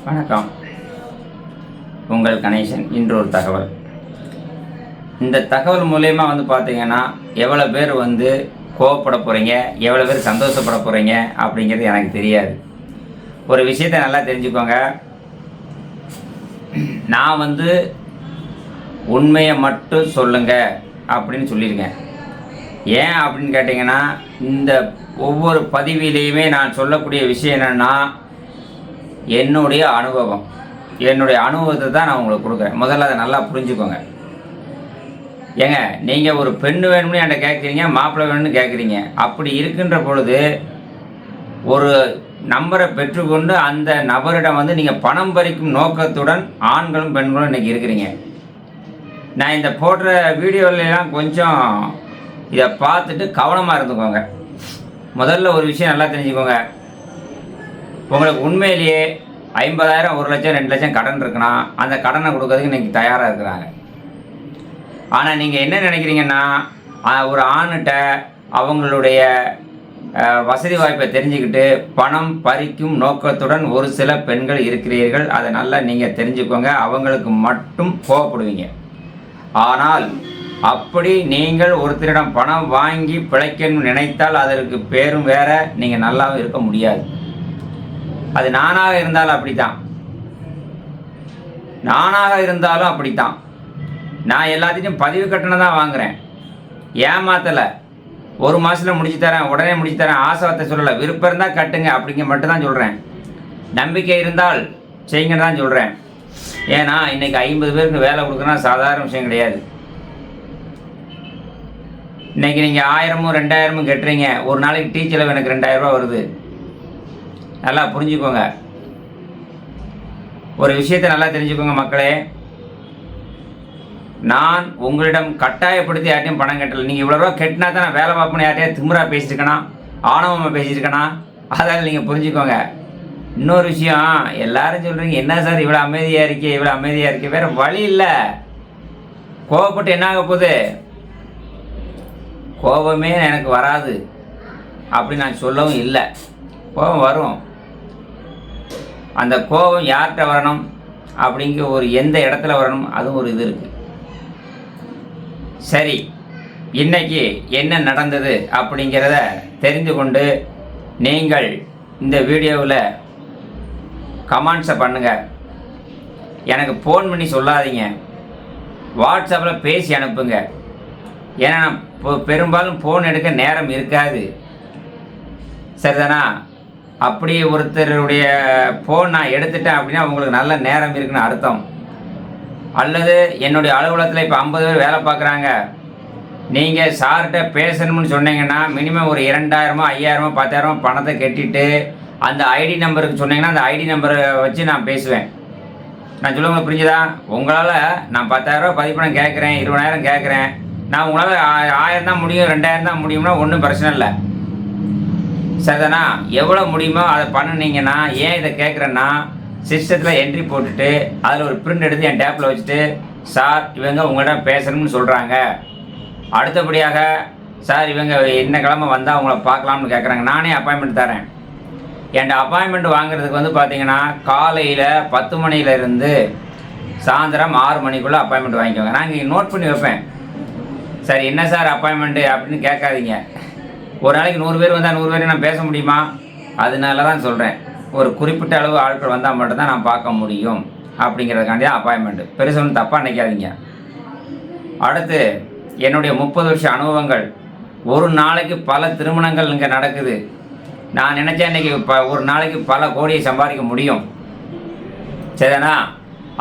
வணக்கம். உங்கள் கணேசன். இன்று ஒரு தகவல். இந்த தகவல் மூலயமா பார்த்தீங்கன்னா எவ்வளோ பேர் கோவப்பட போகிறீங்க, எவ்வளோ பேர் சந்தோஷப்பட போகிறீங்க அப்படிங்கிறது எனக்கு தெரியாது. ஒரு விஷயத்தை நல்லா தெரிஞ்சுக்கோங்க. நான் உண்மையை மட்டும் சொல்லுங்க அப்படின்னு சொல்லியிருக்கேன். ஏன் அப்படின்னு கேட்டிங்கன்னா, இந்த ஒவ்வொரு பதிவிலையுமே நான் சொல்லக்கூடிய விஷயம் என்னென்னா, என்னுடைய அனுபவத்தை தான் நான் உங்களுக்கு கொடுக்குறேன். முதல்ல அதை நல்லா புரிஞ்சுக்கோங்க. ஏங்க, நீங்கள் ஒரு பெண்ணு வேணும்னு என்கிட்ட கேட்குறீங்க, மாப்பிள்ளை வேணும்னு கேட்குறீங்க. அப்படி இருக்கின்ற பொழுது ஒரு நம்பரை பெற்றுக்கொண்டு அந்த நபரிடம் நீங்கள் பணம் பறிக்கும் நோக்கத்துடன் ஆண்களும் பெண்களும் இன்றைக்கி இருக்கிறீங்க. நான் இந்த போடுற வீடியோலாம் கொஞ்சம் இதை பார்த்துட்டு கவனமாக இருந்துக்கோங்க. முதல்ல ஒரு விஷயம் நல்லா தெரிஞ்சுக்கோங்க. உங்களுக்கு உண்மையிலேயே 50,000, 1 லட்சம், 2 லட்சம் கடன் இருக்குன்னா அந்த கடனை கொடுக்கறதுக்கு இன்றைக்கி தயாராக இருக்கிறாங்க. ஆனால் நீங்கள் என்ன நினைக்கிறீங்கன்னா, ஒரு ஆணுகிட்ட அவங்களுடைய வசதி வாய்ப்பை தெரிஞ்சுக்கிட்டு பணம் பறிக்கும் நோக்கத்துடன் ஒரு சில பெண்கள் இருக்கிறீர்கள். அதை நல்லா நீங்கள் தெரிஞ்சுக்கோங்க. அவங்களுக்கு மட்டும் கோவப்படுவீங்க. ஆனால் அப்படி நீங்கள் ஒருத்தரிடம் பணம் வாங்கி பிழைக்கணும்னு நினைத்தால் அதற்கு பேரும் வேற, நீங்கள் நல்லாவும் இருக்க முடியாது. அது நானாக இருந்தாலும் அப்படித்தான். நான் எல்லாத்தையும் பதிவு கட்டணம் தான் வாங்குகிறேன். ஏமாத்தலை. 1 மாதத்தில் முடிச்சு தரேன், உடனே முடிச்சு தரேன், ஆசைவத்தை சொல்லலை. விருப்பம் இருந்தால் கட்டுங்க அப்படிங்க மட்டும் தான் சொல்கிறேன். நம்பிக்கை இருந்தால் செய்யுங்கன்னு தான் சொல்கிறேன். ஏன்னா இன்றைக்கி 50 பேருக்கு வேலை கொடுக்குறனா சாதாரண விஷயம் கிடையாது. இன்றைக்கி நீங்கள் 1000, 2000 கட்டுறீங்க. ஒரு நாளைக்கு டீ செலவு எனக்கு 2000 ரூபா வருது. நல்லா புரிஞ்சுக்கோங்க. ஒரு விஷயத்தை நல்லா தெரிஞ்சுக்கோங்க மக்களே. நான் உங்களிடம் கட்டாயப்படுத்தி யார்ட்டையும் பணம் கட்டலை. நீங்கள் இவ்வளோ ரூபா கட்டினா தான் நான் வேலை பார்ப்பேன்னு யார்ட்டையும் திமிராக பேசியிருக்கேனா, ஆணவமாக பேசியிருக்கேனா, அதால் நீங்கள் புரிஞ்சுக்கோங்க. இன்னொரு விஷயம், எல்லாரும் சொல்கிறீங்க என்ன சார் இவ்வளோ அமைதியாக இருக்கே, வேறு வழி இல்லை. கோவப்பட்டு என்ன ஆக போகுது? கோபமே எனக்கு வராது அப்படி நான் சொல்லவும் இல்லை. கோபம் வரும். அந்த கோபம் யார்கிட்ட வரணும் அப்படிங்கிற ஒரு எந்த இடத்துல வரணும், அதுவும் ஒரு இது இருக்குது. சரி, இன்னைக்கு என்ன நடந்தது அப்படிங்கிறத தெரிந்து கொண்டு நீங்கள் இந்த வீடியோவில் கமெண்ட்ஸை பண்ணுங்கள். எனக்கு ஃபோன் பண்ணி சொல்லாதீங்க. வாட்ஸ்அப்பில் பேசி அனுப்புங்க. ஏன்னா நான் பெரும்பாலும் ஃபோன் எடுக்க நேரம் இருக்காது. சரிதானா? அப்படி ஒருத்தருடைய ஃபோன் நான் எடுத்துட்டேன் அப்படின்னா உங்களுக்கு நல்ல நேரம் இருக்குன்னு அர்த்தம். அல்லது என்னுடைய அலுவலகத்தில் இப்போ 50 பேர் வேலை பார்க்குறாங்க. நீங்கள் சார்கிட்ட பேசணும்னு சொன்னீங்கன்னா மினிமம் ஒரு 2000, 5000, 10,000 பணத்தை கட்டிட்டு அந்த ஐடி நம்பருக்கு சொன்னீங்கன்னா அந்த ஐடி நம்பரை வச்சு நான் பேசுவேன். நான் சொல்லுவேன், புரிஞ்சுதா? உங்களால் நான் 10,000 ரூபா பதிப்பணம் கேட்குறேன், 20,000 கேட்குறேன். நான் உங்களால் 1000 தான் முடியும், 2000 தான் முடியும்னா ஒன்றும் பிரச்சனை இல்லை. சரிதானா? எவ்வளோ முடியுமோ அதை பண்ணினீங்கன்னா, ஏன் இதை கேட்குறேன்னா, சிஸ்டத்தில் என்ட்ரி போட்டுட்டு அதில் ஒரு பிரிண்ட் எடுத்து என் டேப்பில் வச்சுட்டு, சார் இவங்க உங்கள்கிட்ட பேசணும்னு சொல்கிறாங்க, அடுத்தபடியாக சார் இவங்க என்ன கிழமை வந்தால் உங்களை பார்க்கலாம்னு கேட்குறாங்க, நானே அப்பாயின்மெண்ட் தரேன். என்கிட்ட அப்பாயின்மெண்ட் வாங்குறதுக்கு பார்த்தீங்கன்னா காலையில் 10 மணிலேருந்து சாயந்தரம் 6 மணிக்குள்ளே அப்பாயின்மெண்ட் வாங்கிக்கோங்க. நான் இங்கே நோட் பண்ணி வைப்பேன். சரி, என்ன சார் அப்பாயின்மெண்ட்டு அப்படின்னு கேட்காதீங்க. ஒரு நாளைக்கு 100 பேர் வந்தால் 100 பேர் நான் பேச முடியுமா? அதனால தான் சொல்கிறேன், ஒரு குறிப்பிட்ட அளவு ஆட்கள் வந்தால் மட்டும்தான் நான் பார்க்க முடியும் அப்படிங்கிறதுக்காண்டி தான் அப்பாயின்மெண்ட்டு. பெருசு ஒன்றும் தப்பாக நினைக்காதீங்க. அடுத்து, என்னுடைய 30 வருஷ அனுபவங்கள். ஒரு நாளைக்கு பல திருமணங்கள் இங்கே நடக்குது. நான் நினச்சேன் இன்றைக்கி ஒரு நாளைக்கு பல கோடியை சம்பாதிக்க முடியும். சரிதானா?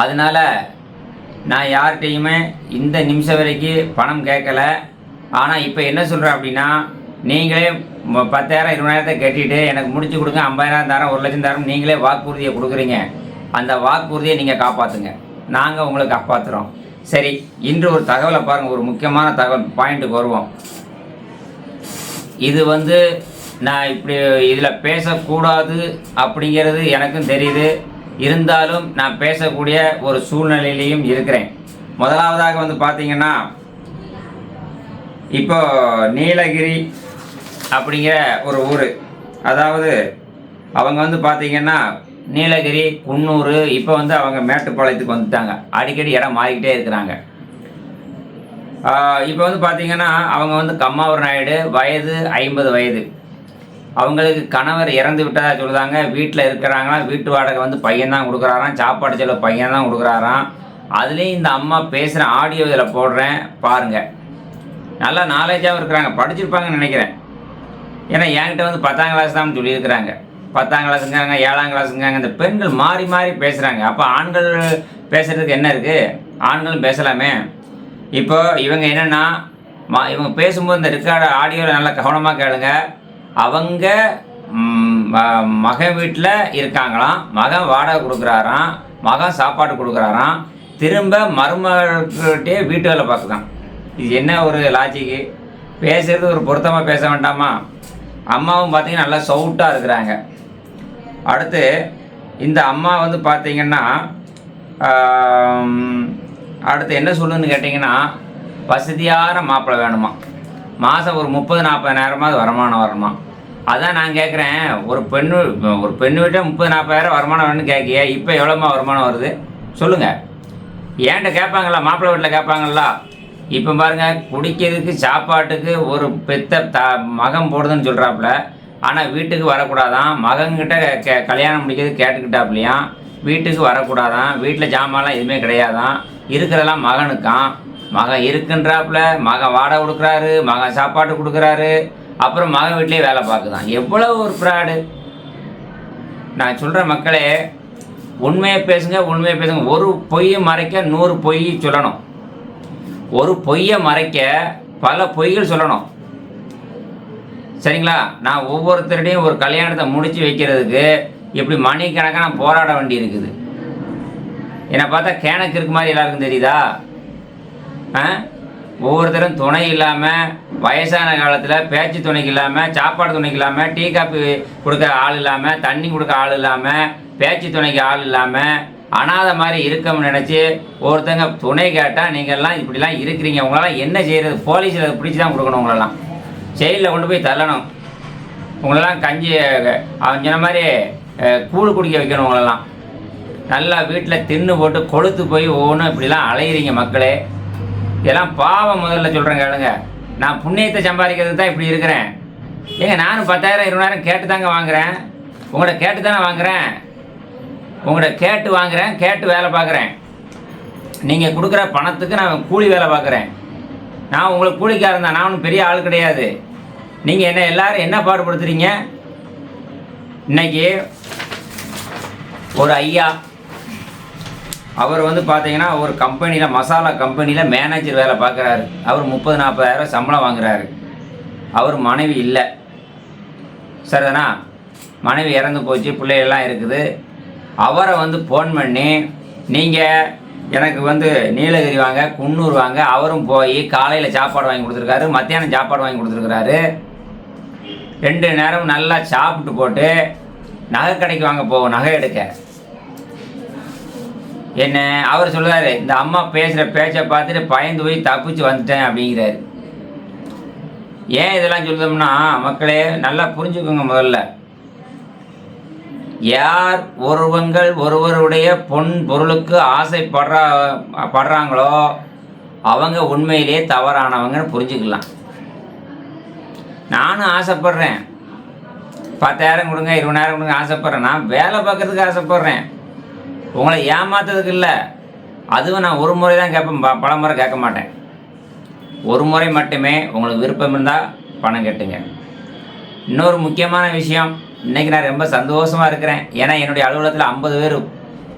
அதனால் நான் யார்கிட்டையுமே இந்த நிமிஷம் வரைக்கும் பணம் கேட்கல. ஆனால் இப்போ என்ன சொல்கிறேன் அப்படின்னா, நீங்களே 10,000, 20,000 கட்டிட்டு எனக்கு முடிச்சு கொடுங்க, 50,000 தரம், 1 லட்சம் தரம், நீங்களே வாக்குறுதியை கொடுக்குறீங்க. அந்த வாக்குறுதியை நீங்கள் காப்பாற்றுங்க, நாங்கள் உங்களை காப்பாற்றுறோம். சரி, இன்று ஒரு தகவலை பாருங்கள். ஒரு முக்கியமான தகவல், பாயிண்ட்டுக்கு வருவோம். இது நான் இப்படி இதில் பேசக்கூடாது அப்படிங்கிறது எனக்கும் தெரியுது. இருந்தாலும் நான் பேசக்கூடிய ஒரு சூழ்நிலையிலையும் இருக்கிறேன். முதலாவதாக பார்த்தீங்கன்னா, இப்போ நீலகிரி அப்படிங்கிற ஒரு ஊர், அதாவது அவங்க பார்த்தீங்கன்னா நீலகிரி, குன்னூர், இப்போ வந்து அவங்க மேட்டுப்பாளையத்துக்கு வந்துட்டாங்க. அடிக்கடி இடம் மாறிக்கிட்டே இருக்கிறாங்க. இப்போ வந்து பார்த்திங்கன்னா அவங்க வந்து கம்மாவூர் நாயுடு, வயது 50 வயது. அவங்களுக்கு கணவர் இறந்து விட்டதா சொல்லுதாங்க. வீட்டில் இருக்கிறாங்களா, வீட்டு வாடகை வந்து பையன் தான் கொடுக்குறாராம், சாப்பாடு செலவு பையன் தான் கொடுக்குறாராம். அதுலேயும் இந்த அம்மா பேசுகிற ஆடியோ இதில் போடுறேன் பாருங்கள். நல்லா நாலேஜாகவும் இருக்கிறாங்க, படிச்சிருப்பாங்கன்னு நினைக்கிறேன். ஏன்னா என்கிட்ட வந்து 10ஆம் கிளாஸ் தான் சொல்லியிருக்கிறாங்க. 10ஆம் கிளாஸுங்காங்க, 7ஆம் கிளாஸுங்காங்க. இந்த பெண்கள் மாறி மாறி பேசுகிறாங்க. அப்போ ஆண்கள் பேசுகிறதுக்கு என்ன இருக்குது? ஆண்களும் பேசலாமே. இப்போ இவங்க என்னென்னா இவங்க பேசும்போது இந்த ரெக்கார்டு ஆடியோவில் நல்லா கவனமாக கேளுங்க. அவங்க மகன் வீட்டில் இருக்காங்களாம், மகன் வாடகை கொடுக்குறாராம், மகன் சாப்பாடு கொடுக்குறாராம், திரும்ப மருமகிட்டே வீட்டு வேலை பார்க்குதான். இது என்ன ஒரு லாஜிக்கு? பேசுகிறது ஒரு பொருத்தமாக பேச வேண்டாமா? அம்மாவும் பார்த்திங்கன்னா நல்லா சவுட்டாக இருக்கிறாங்க. அடுத்து இந்த அம்மா வந்து பார்த்திங்கன்னா அடுத்து என்ன சொல்லுன்னு கேட்டிங்கன்னா, வசதியான மாப்பிள்ளை வேணுமா, மாதம் ஒரு 30-40 வருமானம் வருமா. அதான் நான் கேட்குறேன், ஒரு பெண்ணு வீட்டில் 30-40 வருமானம் வேணும்னு கேட்கிய, இப்போ எவ்வளோமா வருமானம் வருது சொல்லுங்கள். ஏன்ட்ட கேட்பாங்களா? மாப்பிள்ளை வீட்டில் கேட்பாங்களா? இப்போ பாருங்கள், குடிக்கிறதுக்கு சாப்பாட்டுக்கு ஒரு பெத்த மகன் போடுதுன்னு சொல்கிறாப்புல. ஆனால் வீட்டுக்கு வரக்கூடாதான். மகன்கிட்ட கல்யாணம் முடிக்கிறது கேட்டுக்கிட்டாப்புலையாம். வீட்டுக்கு வரக்கூடாதான். வீட்டில் ஜாமான்லாம் எதுவுமே கிடையாதான். இருக்கிறதெல்லாம் மகனுக்கான். மகன் இருக்குன்றாப்புல, மகன் வாடகை கொடுக்குறாரு, மகன் சாப்பாட்டு கொடுக்குறாரு, அப்புறம் மகன் வீட்டிலே வேலை பார்க்குதான். எவ்வளோ ஒரு ஃப்ராடு! நான் சொல்கிற மக்களே, உண்மையை பேசுங்க, உண்மையை பேசுங்க. ஒரு பொய்யை மறைக்க 100 பொய் சொல்லணும். ஒரு பொய்யை மறைக்க பல பொய்கள் சொல்லணும். சரிங்களா? நான் ஒவ்வொருத்தருடையும் ஒரு கல்யாணத்தை முடித்து வைக்கிறதுக்கு இப்படி மணிக்கணக்கான போராட வேண்டி இருக்குது. என்னை பார்த்தா கேனக்கு இருக்க மாதிரி எல்லாருக்கும் தெரியுதா? ஒவ்வொருத்தரும் துணை இல்லாமல், வயசான காலத்தில் பேச்சு துணைக்கு இல்லாமல், சாப்பாடு துணைக்கு இல்லாமல், டீ காப்பி கொடுக்க ஆள் இல்லாமல், தண்ணி கொடுக்க ஆள் இல்லாமல், பேச்சு துணைக்கு ஆள் இல்லாமல், அனாதை மாதிரி இருக்கணும்னு நினச்சி ஒருத்தங்க துணை கேட்டால் நீங்கள்லாம் இப்படிலாம் இருக்கிறீங்க. உங்களெல்லாம் என்ன செய்கிறது? போலீஸில் அதை பிடிச்சி தான் கொடுக்கணும். உங்களெல்லாம் ஜெயிலில் கொண்டு போய் தள்ளணும். உங்களெல்லாம் கஞ்சி அவன் சொன்ன மாதிரி கூழ் குடிக்க வைக்கணும். உங்களெல்லாம் நல்லா வீட்டில் தின்னு போட்டு கொளுத்து போய் ஒவ்வொன்றும் இப்படிலாம் அலையிறீங்க மக்களே. இதெல்லாம் பாவம். முதல்ல சொல்கிறேன் கேளுங்க. நான் புண்ணியத்தை சம்பாதிக்கிறதுக்கு தான் இப்படி இருக்கிறேன். ஏங்க நானும் 10,000-20,000 கேட்டு தாங்க வாங்குகிறேன். உங்கள்கிட்ட கேட்டு தானே வாங்குகிறேன். உங்கள்கிட்ட கேட்டு வாங்குகிறேன், கேட்டு வேலை பார்க்குறேன். நீங்கள் கொடுக்குற பணத்துக்கு நான் கூலி வேலை பார்க்குறேன். நான் உங்களுக்கு கூலிக்காரன் தான். நான் ஒன்றும் பெரிய ஆள் கிடையாது. நீங்கள் என்ன எல்லோரும் என்ன பாடுபடுத்துறீங்க? இன்றைக்கி ஒரு ஐயா, அவர் வந்து பார்த்தீங்கன்னா ஒரு கம்பெனியில், மசாலா கம்பெனியில் மேனேஜர் வேலை பார்க்குறாரு. அவர் 30-40,000 சம்பளம் வாங்குறாரு. அவர் மனைவி இல்லை. சரிதானா? மனைவி இறந்து போச்சு, பிள்ளைகள்லாம் இருக்குது. அவரை வந்து ஃபோன் பண்ணி, நீங்கள் எனக்கு வந்து நீலகிரி வாங்க, குன்னூர் வாங்க. அவரும் போய் காலையில் சாப்பாடு வாங்கி கொடுத்துருக்காரு, மத்தியானம் சாப்பாடு வாங்கி கொடுத்துருக்குறாரு. 2 நேரம் நல்லா சாப்பிட்டு போட்டு நகை கடைக்கு வாங்க போவோம் நகை எடுக்க. என்ன அவர் சொல்கிறாரு, இந்த அம்மா பேசுகிற பேச்சை பார்த்துட்டு பயந்து போய் தப்பிச்சு வந்துட்டேன் அப்படிங்கிறாரு. ஏன் இதெல்லாம் சொல்லுதோம்னா, மக்களே நல்லா புரிஞ்சுக்கோங்க. முதல்ல யார் ஒருவருடைய பொருளுக்கு ஆசைப்படுறாங்களோ அவங்க உண்மையிலே தவறானவங்கன்னு புரிஞ்சுக்கலாம். நானும் ஆசைப்படுறேன். 10,000 கொடுங்க, 20,000 கொடுங்க ஆசைப்படுறேன். நான் வேலை பார்க்கறதுக்கு ஆசைப்படுறேன், உங்களை ஏமாத்துறதுக்கு இல்லை. அதுவும் நான் ஒரு முறை தான் கேட்பேன், பல முறை கேட்க மாட்டேன். ஒரு முறை மட்டுமே. உங்களுக்கு விருப்பம் இருந்தால் பணம் கட்டுங்க. இன்னொரு முக்கியமான விஷயம், இன்றைக்கி நான் ரொம்ப சந்தோஷமாக இருக்கிறேன். ஏன்னா என்னுடைய அலுவலகத்தில் 50 பேர்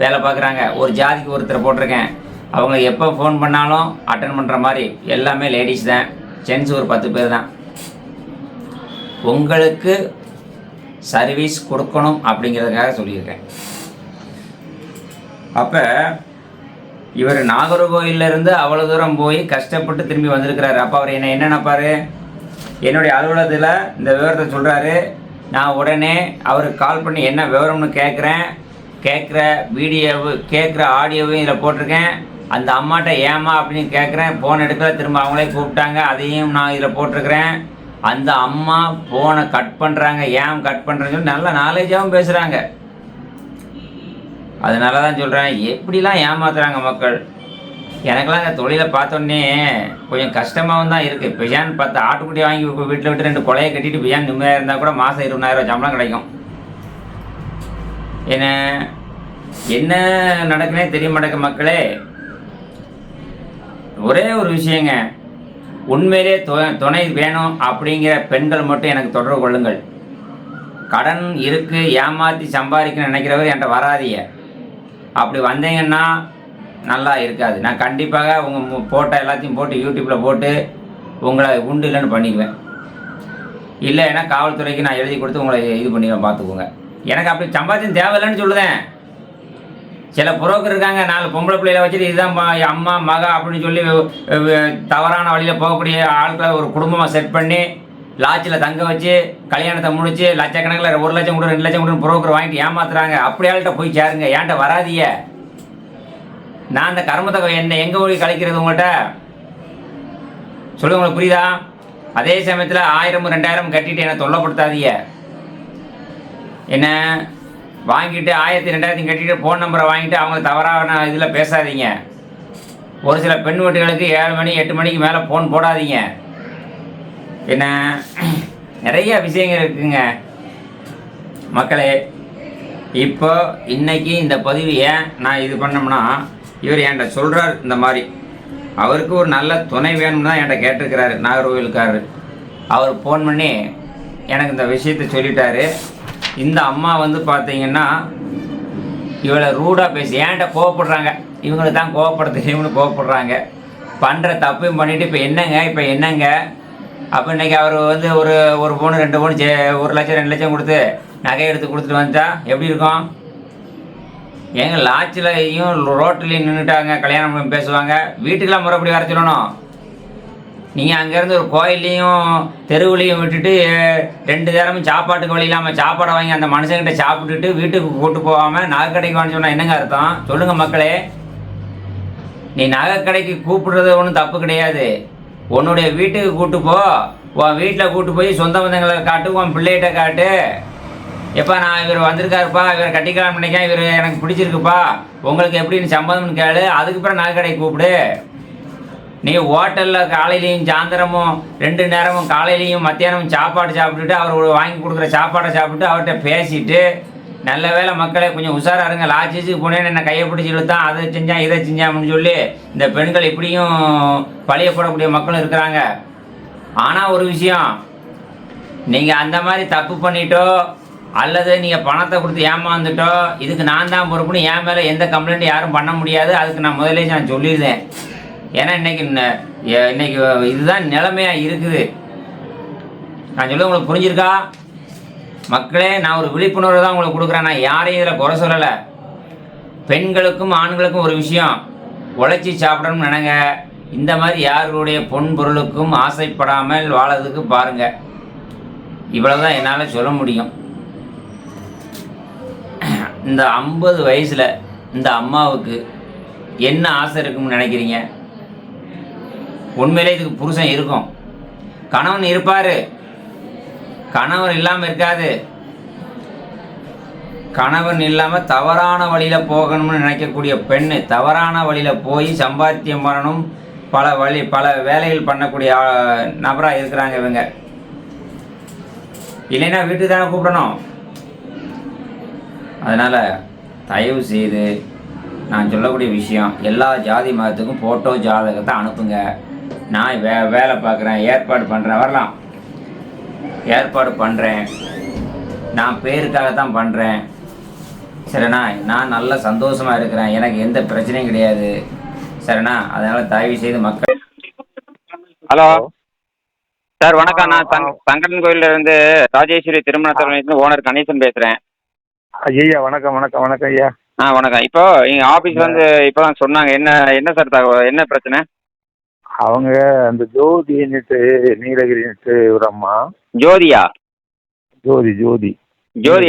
வேலை பார்க்குறாங்க. ஒரு ஜாதிக்கு ஒருத்தரை போட்டிருக்கேன். அவங்க எப்போ ஃபோன் பண்ணாலும் அட்டன் பண்ணுற மாதிரி. எல்லாமே லேடிஸ் தான், ஜென்ஸ் ஒரு 10 பேர் தான். உங்களுக்கு சர்வீஸ் கொடுக்கணும் அப்படிங்கிறதுக்காக சொல்லியிருக்கேன். அப்போ இவர் நாகர்கோவிலேருந்து அவ்வளோ தூரம் போய் கஷ்டப்பட்டு திரும்பி வந்திருக்கிறாரு. அப்போ அவர் என்ன நினைப்பார்? என்னுடைய அலுவலகத்தில் இந்த விவரத்தை சொல்கிறாரு. நான் உடனே அவருக்கு கால் பண்ணி என்ன விவரம்னு கேட்குற வீடியோவு, கேட்குற ஆடியோவையும் இதில் போட்டிருக்கேன். அந்த அம்மாட்ட ஏமா அப்படின்னு கேட்குறேன். ஃபோன் எடுக்கல, திரும்ப அவங்களே கூப்பிட்டாங்க, அதையும் நான் இதில் போட்டிருக்கிறேன். அந்த அம்மா ஃபோனை கட் பண்ணுறாங்க. ஏன் கட் பண்ணுறேன்னு சொல்லி நல்ல நாலேஜாகவும் பேசுகிறாங்க. அதனால தான் சொல்கிறேன், எப்படிலாம் ஏமாத்துறாங்க மக்கள். எனக்கெல்லாம் இந்த தொழிலை பார்த்தோன்னே கொஞ்சம் கஷ்டமாகவும் தான் இருக்குது. பியான் 10 ஆட்டுக்குட்டி வாங்கி வீட்டில் விட்டு 2 கொலையை கட்டிட்டு பியான் நிம்மதியாக இருந்தால் கூட மாதம் 20,000 சம்பளம் கிடைக்கும். என்ன என்ன நடக்குனே தெரிய மாட்டேங்க மக்களே. ஒரே ஒரு விஷயங்க, உண்மையிலே துணை வேணும் அப்படிங்கிற பெண்கள் மட்டும் எனக்கு தொடர்பு கொள்ளுங்கள். கடன் இருக்கு, ஏமாற்றி சம்பாதிக்கணும்னு நினைக்கிறவர் என்கிட்ட வராதீங்க. அப்படி வந்தீங்கன்னா நல்லா இருக்காது. நான் கண்டிப்பாக உங்கள் போட்டோ எல்லாத்தையும் போட்டு யூடியூப்பில் போட்டு உங்களை உண்டு இல்லைன்னு பண்ணிக்குவேன். இல்லைன்னா காவல்துறைக்கு நான் எழுதி கொடுத்து உங்களை இது பண்ணிடுவேன், பார்த்துக்கோங்க. எனக்கு அப்படி சம்பாத்தியம் தேவையில்லைன்னு சொல்லுதேன். சில புரோக்கர் இருக்காங்க, 4 பொம்பளை பிள்ளைகளை வச்சுட்டு இதுதான் அம்மா மக அப்படின்னு சொல்லி தவறான வழியில் போகக்கூடிய ஆட்களை ஒரு குடும்பமாக செட் பண்ணி லாட்சில் தங்க வச்சு கல்யாணத்தை முடிச்சு லட்சக்கணக்கில் 1 லட்சம் கூட 2 லட்சம் கூட புரோக்கர் வாங்கிட்டு ஏமாத்துறாங்க. அப்படி ஆள்கிட்ட போய் சேருங்க, ஏன்ட்ட வராதிய. நான் அந்த கர்மத்தை என்ன எங்கே போய் கழிக்கிறது உங்கள்கிட்ட சொல்லுங்க, உங்களுக்கு புரியுதா? அதே சமயத்தில் 1000 2000 கட்டிட்டு என்னை தொல்லப்படுத்தாதீங்க. என்ன வாங்கிட்டு 1000 2000 கட்டிட்டு ஃபோன் நம்பரை வாங்கிட்டு அவங்க தவறான இதில் பேசாதீங்க. ஒரு சில பெண் வீட்டுகளுக்கு 7 மணி 8 மணிக்கு மேலே ஃபோன் போடாதீங்க. என்ன நிறைய விஷயங்கள் இருக்குங்க மக்களே. இப்போ இன்னைக்கு இந்த பதிவு ஏன் நான் இது பண்ணோம்னா, இவர் என்கிட்ட சொல்கிறார் இந்த மாதிரி அவருக்கு ஒரு நல்ல துணை வேணும்னு தான் என்கிட்ட கேட்டிருக்கிறாரு நாகர்கோவிலுக்காரரு. அவர் ஃபோன் பண்ணி எனக்கு இந்த விஷயத்தை சொல்லிட்டாரு. இந்த அம்மா வந்து பார்த்தீங்கன்னா இவளை ரூடாக பேசி என்கிட்ட கோவப்படுறாங்க. இவங்களுக்கு தான் கோவப்பட தெரியும்னு கோவப்படுறாங்க. பண்ணுற தப்பையும் பண்ணிவிட்டு இப்போ என்னங்க அப்போ இன்றைக்கி அவர் வந்து ஒரு பவுன் 2 பவுன் 1 லட்சம் 2 லட்சம் கொடுத்து நகை எடுத்து கொடுத்துட்டு வந்துட்டா எப்படி இருக்கும்? எங்கள் லாட்சிலையும் ரோட்டிலையும் நின்றுட்டாங்க, கல்யாணம் பேசுவாங்க. வீட்டுக்கெல்லாம் முறைப்படி வர சொல்லணும். நீங்கள் அங்கேருந்து ஒரு கோயிலையும் தெருவுலையும் விட்டுட்டு 2 நேரமும் சாப்பாட்டுக்கு வழி இல்லாமல் சாப்பாடை வாங்கி அந்த மனுஷங்கிட்ட சாப்பிட்டுட்டு வீட்டுக்கு கூட்டு போகாமல் நகை கடைக்கு வாங்க சொன்னால் என்னங்க அர்த்தம்? சொல்லுங்கள் மக்களே. நீ நகை கடைக்கு கூப்பிடுறது ஒன்றும் தப்பு கிடையாது. உன்னுடைய வீட்டுக்கு கூட்டு போ, உன் வீட்டில் கூட்டு போய் சொந்த பந்தங்களை காட்டு, உன் பிள்ளைகிட்ட காட்டு. எப்போ நான் இவர் வந்திருக்காருப்பா, இவர் கட்டிக்கலாம் நினைக்கிறேன், இவர் எனக்கு பிடிச்சிருக்குப்பா, உங்களுக்கு எப்படின்னு சம்மதம்னு கேளு. அதுக்கப்புறம் நகை கடைக்கு கூப்பிடு. நீ ஹோட்டலில் காலையிலையும் சாயந்தரமும் 2 நேரமும் காலையிலையும் மத்தியானமும் சாப்பாடு சாப்பிட்டுட்டு அவர் வாங்கி கொடுக்குற சாப்பாடை சாப்பிட்டு அவர்கிட்ட பேசிட்டு, நல்ல வேலை மக்களே கொஞ்சம் உஷாராக இருங்க. லாட்சிக்கு போனேன்னு என்ன கையை பிடிச்சி இழுத்தான், அதை செஞ்சான் இதை செஞ்சான்னு சொல்லி இந்த பெண்கள் இப்படியும் பழியப்படக்கூடிய மக்களும் இருக்கிறாங்க. ஆனால் ஒரு விஷயம், நீங்கள் அந்த மாதிரி தப்பு பண்ணிட்டோ அல்லது நீங்கள் பணத்தை கொடுத்து ஏமாந்துட்டோ இதுக்கு நான் தான் பொறுப்புன்னு என் மேலே எந்த கம்ப்ளைண்ட்டும் யாரும் பண்ண முடியாது. அதுக்கு நான் முதலே நான் சொல்லியிருந்தேன். ஏன்னா இன்னைக்கு இதுதான் நிலைமையாக இருக்குது. நான் சொல்ல உங்களுக்கு புரிஞ்சிருக்கா மக்களே? நான் ஒரு விழிப்புணர்வு தான் உங்களுக்கு கொடுக்குறேன். நான் யாரையும் இதில் குறை சொல்லலை. பெண்களுக்கும் ஆண்களுக்கும் ஒரு விஷயம், உழைச்சி சாப்பிடணும்னு நினைங்க. இந்த மாதிரி யாருடைய பொன் பொருளுக்கும் ஆசைப்படாமல் வாழறதுக்கு பாருங்கள். இவ்வளோதான் என்னால் சொல்ல முடியும். இந்த 50 வயசில் இந்த அம்மாவுக்கு என்ன ஆசை இருக்குன்னு நினைக்கிறீங்க? உண்மையிலே இதுக்கு புருஷன் இருக்கும், கணவன் இருப்பார், கணவன் இல்லாமல் இருக்காது. கணவன் இல்லாமல் தவறான வழியில் போகணும்னு நினைக்கக்கூடிய பெண்ணு தவறான வழியில் போய் சம்பாத்தியம் பண்ணணும், பல வேலைகள் பண்ணக்கூடிய நபராக இருக்கிறாங்க இவங்க. இல்லைன்னா வீட்டுக்கு தானே கூப்பிடணும். அதனால் தயவு செய்து நான் சொல்லக்கூடிய விஷயம், எல்லா ஜாதி மதத்துக்கும் ஃபோட்டோ ஜாதகத்தை அனுப்புங்க. நான் வேலை பார்க்குறேன், ஏற்பாடு பண்ணுறேன், வரலாம், ஏற்பாடு பண்ணுறேன், நான் பேருக்காக தான் பண்ணுறேன். சரிண்ணா, நான் நல்ல சந்தோஷமாக இருக்கிறேன், எனக்கு எந்த பிரச்சனையும் கிடையாது. சரிண்ணா, அதனால் தயவு செய்து மக்கள். ஹலோ சார், வணக்கம். நான் சங்கரன் கோயிலிருந்து ராஜேஸ்வரி திருமணத்தில் ஓனர் கணேசன் பேசுகிறேன். ஐயா வணக்கம் வணக்கம் வணக்கம் ஐயா. வணக்கம். இப்போ எங்கள் ஆஃபீஸ் வந்து இப்போ தான் சொன்னாங்க. என்ன சார் தகவல், என்ன பிரச்சனை? அவங்க அந்த ஜோதின்னுட்டு நீலகிரின்னுட்டு ஒரு அம்மா. ஜோதியா? ஜோதி ஜோதி ஜோதி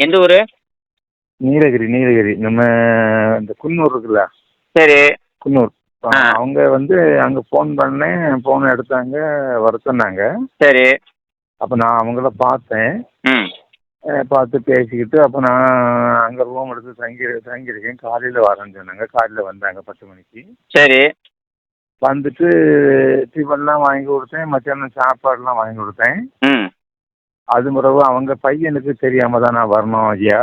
எந்த ஊர்? நீலகிரி நம்ம இந்த குன்னூர் இருக்குல்ல. சரி, குன்னூர். அவங்க வந்து அங்கே ஃபோன் பண்ணேன், ஃபோன் எடுத்தாங்க, வர சொன்னாங்க. சரி. அப்போ நான் அவங்கள பார்த்தேன். பார்த்து பேசிக்கிட்டு அப்போ நான் அங்கே ரூம் எடுத்து தங்கியிருக்கேன். காலையில் வரேன்னு சொன்னாங்க. காலையில் வந்தாங்க 10 மணிக்கு. சரி. வந்துட்டு டிஃபன்லாம் வாங்கி கொடுத்தேன். மத்தியானம் சாப்பாடுலாம் வாங்கி கொடுத்தேன். ம். அது பிறகு அவங்க பையனுக்கு தெரியாமல் தான் நான் வரணும் ஐயா,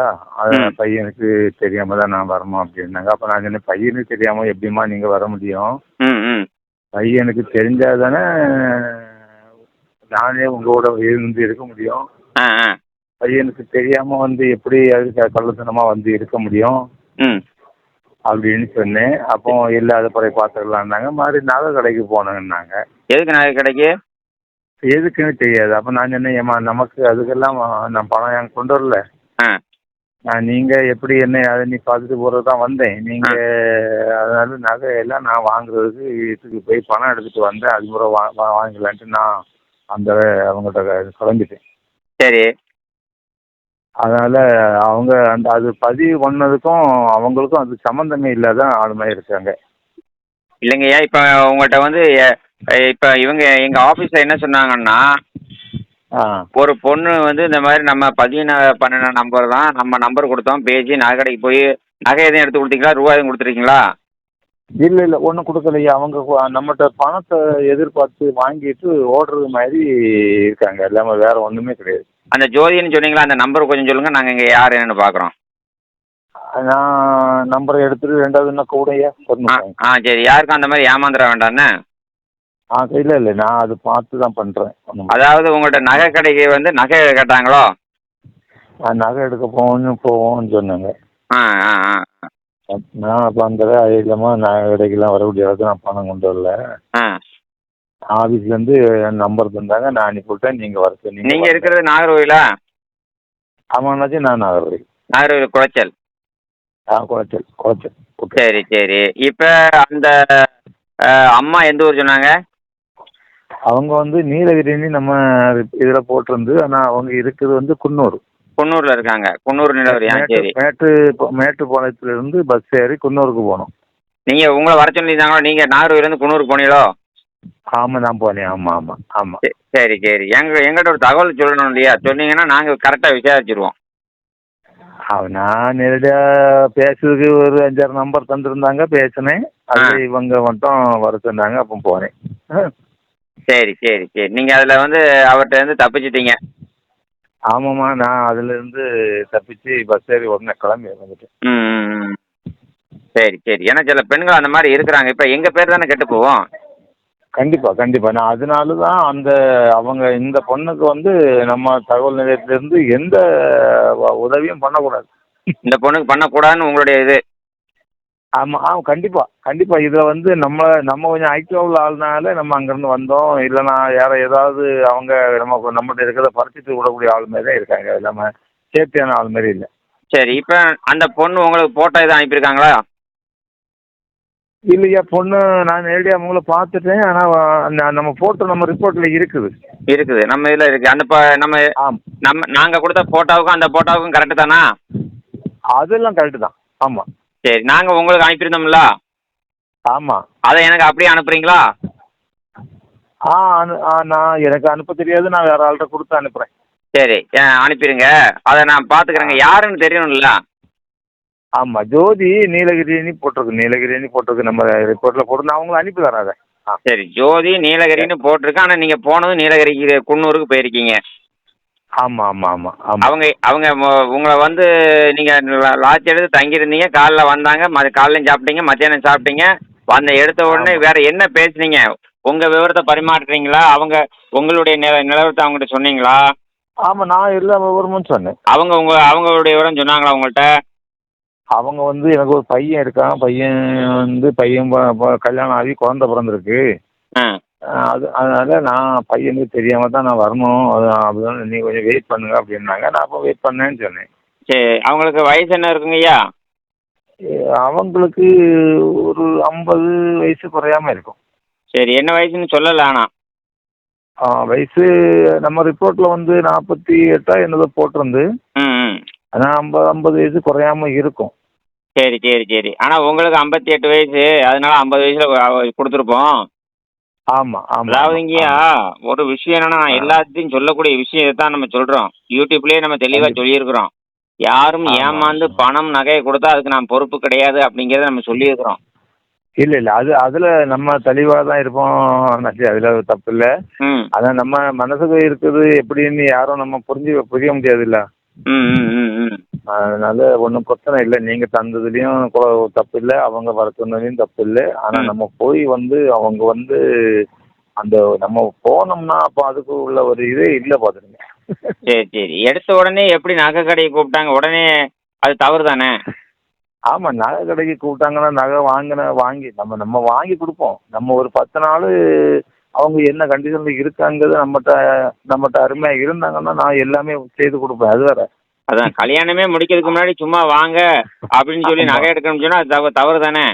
பையனுக்கு தெரியாமல் தான் நான் வரணும் அப்படின்னாங்க. அப்போ நான் சொன்னேன், பையனுக்கு தெரியாமல் எப்படிம்மா நீங்கள் வர முடியும்? ம். ம். பையனுக்கு தெரிஞ்சால் தானே நானே உங்களோட இருந்து இருக்க முடியும். ஆ ஆ பையனுக்கு தெரியாமல் வந்து எப்படி அதுக்கு கள்ளத்தனமாக வந்து இருக்க முடியும் ம் அப்படின்னு சொன்னேன். அப்போ இல்லை அதை பிறகு பார்த்துக்கலான்னாங்க. மாதிரி நகை கடைக்கு போனேன்னாங்க. எதுக்கு நகை கடைக்கு? எதுக்குன்னு தெரியாது. அப்போ நான் சொன்னேன், ஏம்மா நமக்கு அதுக்கெல்லாம் நான் பணம் எனக்கு கொண்டு வரல. ஆ நீங்கள் எப்படி என்ன அதை நீ பார்த்துட்டு போகிறது தான் வந்தேன். நீங்கள் அதனால நகையெல்லாம் நான் வாங்குறதுக்கு வீட்டுக்கு போய் பணம் எடுத்துகிட்டு வந்தேன். அது முறை வாங்கிக்கலான்ட்டு நான் அந்த அவங்கள்ட்ட கிளம்பிட்டேன். சரி. அதனால் அவங்க அது பதிவு பண்ணதுக்கும் அவங்களுக்கும் அது சம்மந்தமே இல்லாத ஆளுமையாக இருக்காங்க. இல்லைங்கய்யா, இப்போ உங்கள்கிட்ட வந்து இப்போ இவங்க எங்கள் ஆஃபீஸில் என்ன சொன்னாங்கன்னா, ஒரு பொண்ணு வந்து இந்த மாதிரி நம்ம பதிவு பண்ணின நம்பர் தான், நம்ம நம்பர் கொடுத்தோம், பேசி நகை கடைக்கு போய் நகை எதுவும் எடுத்து கொடுத்தீங்களா, ரூபா எதுவும் கொடுத்துருக்கீங்களா? இல்லை ஒன்றும் கொடுக்கலையா. அவங்க நம்மகிட்ட பணத்தை எதிர்பார்த்து வாங்கிட்டு ஓடுறது மாதிரி இருக்காங்க. இல்லாமல் வேறு ஒன்றுமே கிடையாது. அந்த ஜோதின்னு சொன்னீங்களா, அந்த நம்பர் கொஞ்சம் சொல்லுங்கள், நாங்கள் இங்கே யார் என்னன்னு பார்க்குறோம். நான் நம்பரை எடுத்துட்டு ரெண்டாவது என்ன கூடயா சரி. யாருக்கும் அந்த மாதிரி ஏமாந்துட வேண்டாண்ணே. இல்லை நான் அது பார்த்து தான் பண்ணுறேன். அதாவது உங்கள்கிட்ட நகை கடைக்கு வந்து நகை கேட்டாங்களோ? நகை எடுக்க போவோம்னு சொன்னாங்க. ஆ ஆ ஆ நான் அப்போ அந்த இல்லைம்மா நகை கடைக்கெல்லாம் வர முடியாது, நான் பணம் கொண்டு வரல. ஆ ஆஃபீஸ்லேருந்து என் நம்பர் தந்தாங்க, நான் அனுப்பி விட்டேன். நீங்கள் வர சொன்னீங்க. நீங்கள் இருக்கிறது நாகர்கோவிலா? ஆமாண்ணாச்சி, நான் நாகர்கோவில். நாகர்கோவில் குளச்சல். குளச்சல். சரி சரி. இப்போ அந்த அம்மா எந்த ஊர் சொன்னாங்க? அவங்க வந்து நீலகிரின்னு நம்ம இதில் போட்டிருந்து, ஆனால் அவங்க இருக்கிறது வந்து குன்னூர். குன்னூரில் இருக்காங்க. குன்னூர் நிலவரியா? சரி. மேட்டுப்பாளையத்துலேருந்து பஸ் ஏறி குன்னூருக்கு போகணும். நீங்கள் உங்களை வர சொல்லியிருந்தாங்களோ? நீங்கள் நாகர்கோவிலேருந்து குன்னூருக்கு போனீங்களோ? ஆமாம் நான் போனேன். ஆமாம். சரி சரி. எங்கிட்ட ஒரு தகவல் சொல்லணும் இல்லையா? சொன்னீங்கன்னா நாங்கள் கரெக்டாக விசாரிச்சிருவோம். நான் நேரடியாக பேசுறதுக்கு ஒரு 5-6 நம்பர் தந்துருந்தாங்க, பேசினேன். அது இவங்க மட்டும் வர சொன்னாங்க, அப்போ போனேன். சரி சரி சரி. நீங்கள் அதில் வந்து அவர்கிட்ட இருந்து தப்பிச்சிட்டீங்க. ஆமாம்மா, நான் அதுலேருந்து தப்பிச்சு பஸ் ஏறி உடனே கிளம்பி வந்துட்டேன். ம். சரி சரி. ஏன்னா சில பெண்கள் அந்த மாதிரி இருக்கிறாங்க. இப்போ எங்கள் பேர் தானே கெட்டு போவோம். கண்டிப்பாக. நான் அதனால தான் அவங்க இந்த பொண்ணுக்கு வந்து நம்ம தகவல் நிலையத்திலேருந்து எந்த உதவியும் பண்ணக்கூடாது. இந்த பொண்ணுக்கு பண்ணக்கூடாதுன்னு உங்களுடைய இது? ஆமாம் கண்டிப்பாக. இதில் வந்து நம்ம கொஞ்சம் ஆக்டிவாக உள்ள ஆளுனால நம்ம அங்கேருந்து வந்தோம். இல்லைனா ஏதாவது அவங்க நம்மகிட்ட இருக்கிறத பறிச்சுட்டு விடக்கூடிய ஆள் மாதிரி தான் இருக்காங்க. இல்லாமல் சேஃப்டியான ஆள் மாதிரி இல்லை. சரி. இப்போ அந்த பொண்ணு உங்களுக்கு ஃபோட்டோ எதுவும் அனுப்பியிருக்காங்களா? இல்லையா, பொண்ணு நான் நேரடியாக அவங்கள பார்த்துட்டேன். ஆனால் நம்ம ஃபோட்டோ நம்ம ரிப்போர்ட்டில் இருக்குது. நம்ம இதில் இருக்குது. அந்த நம்ம நாங்கள் கொடுத்த ஃபோட்டோவுக்கும் அந்த ஃபோட்டோவுக்கும் கரெக்டு தானா? அதெல்லாம் கரெக்டு தான். ஆமாம். சரி. நாங்கள் உங்களுக்கு அனுப்பியிருந்தோம்ல? ஆமாம். அதை எனக்கு அப்படியே அனுப்புகிறீங்களா? நான் எனக்கு அனுப்ப தெரியாது. நான் வேறு ஆள்கிட்ட கொடுத்து அனுப்புகிறேன். சரி. அனுப்பிடுங்க. அதை நான் பார்த்துக்கிறேங்க. யாருன்னு தெரியணும்ல? ஆமாம், ஜோதி நீலகிரின்னு போட்டிருக்கு. நம்ம ரிப்போர்ட்டில் போட்டு நான் அவங்களை அனுப்பி தரேன் அதை. சரி. ஜோதி நீலகிரின்னு போட்டிருக்கு. ஆனால் நீங்கள் போனதும் நீலகிரிக்கு குன்னூருக்கு போயிருக்கீங்க. ஆமாம். அவங்க உங்களை வந்து நீங்கள் லாட்ஜ் எடுத்து தங்கியிருந்தீங்க. காலைல வந்தாங்க, காலையிலையும் சாப்பிட்டீங்க, மத்தியானம் சாப்பிட்டீங்க. எடுத்த உடனே வேறு என்ன பேசுனீங்க? உங்கள் விவரத்தை பரிமாற்றுறீங்களா? உங்களுடைய நிலவரத்தை அவங்ககிட்ட சொன்னீங்களா? ஆமாம், நான் எல்லா விவரமும் சொன்னேன். அவங்களுடைய விவரம் சொன்னாங்களா உங்கள்கிட்ட? அவங்க வந்து எனக்கு ஒரு பையன் இருக்கான். பையன் கல்யாணம் ஆகி குழந்தை பிறந்திருக்கு. அதனால நான் பையனுக்கு தெரியாமல் தான் நான் வரணும். அப்படிதான் நீ கொஞ்சம் வெயிட் பண்ணுங்க அப்படின்னாங்க. நான் அப்போ வெயிட் பண்ணேன்னு சொன்னேன். சரி. அவங்களுக்கு வயசு என்ன இருக்குங்கய்யா? அவங்களுக்கு ஒரு 50 வயசு குறையாம இருக்கும். சரி. என்ன வயசுன்னு சொல்லலை? ஆனால் வயசு நம்ம ரிப்போர்ட்டில் வந்து 48 என்னதோ போட்டிருந்து. ஆனால் 50 வயசு குறையாம இருக்கும். சரி. ஆனால் உங்களுக்கு 58 வயசு, அதனால 50 வயசில் கொடுத்துருப்போம். ஆமா ஆமா ஆமா அதாவதுங்கய்யா, ஆமா. ஒரு விஷயம் என்னன்னா, ஆ, எல்லாத்தையும் சொல்லக்கூடிய விஷயத்தை தான் நம்ம சொல்றோம். யூடியூப்லயே நம்ம தெளிவா கண்டிப்பா. சொல்லியிருக்கிறோம். யாரும் ஆமா ஏமாந்து ஆமா. பணம் நகையை கொடுத்தா அதுக்கு நான் பொறுப்பு கிடையாது அப்படிங்கிறத நம்ம சொல்லியிருக்கிறோம். இல்ல இல்ல, அதுல நம்ம தெளிவா தான் இருப்போம் அண்ணாச்சி, அதுல தப்பு இல்ல. ம் அதான் நம்ம மனசுக்கு இருக்குது எப்படின்னு யாரும் நம்ம புரிய முடியாதுல்ல. ம் ம் ம் ம் அதனால ஒன்றும் பிரச்சனை இல்லை. நீங்க தந்ததுலயும் தப்பு இல்லை, அவங்க வர சொன்னதுலயும் தப்பு இல்லை. ஆனா ம். நம்ம போய் அவங்க அந்த நம்ம போனோம்னா அப்போ அதுக்கு உள்ள ஒரு இதே இல்லை பாத்துருங்க. சரி சரி. எடுத்த உடனே எப்படி நகை கடையை கூப்பிட்டாங்க உடனே? அது தவறு தானே? ஆமா, நகை கடைக்கு கூப்பிட்டாங்கன்னா நகை வாங்கி நம்ம நம்ம வாங்கி கொடுப்போம். நம்ம ஒரு 10 நாள் அவங்க என்ன கண்டிஷன்ல இருக்காங்கிறது நம்மகிட்ட நம்மகிட்ட அருமையா இருந்தாங்கன்னா நான் எல்லாமே செய்து கொடுப்பேன். அது வேற. அதான் கல்யாணமே முடிக்கிறதுக்கு முன்னாடி சும்மா வாங்க அப்படின்னு சொல்லி ஆமா, நகை எடுக்கணும்னு சொன்னா அது தவறு தானே?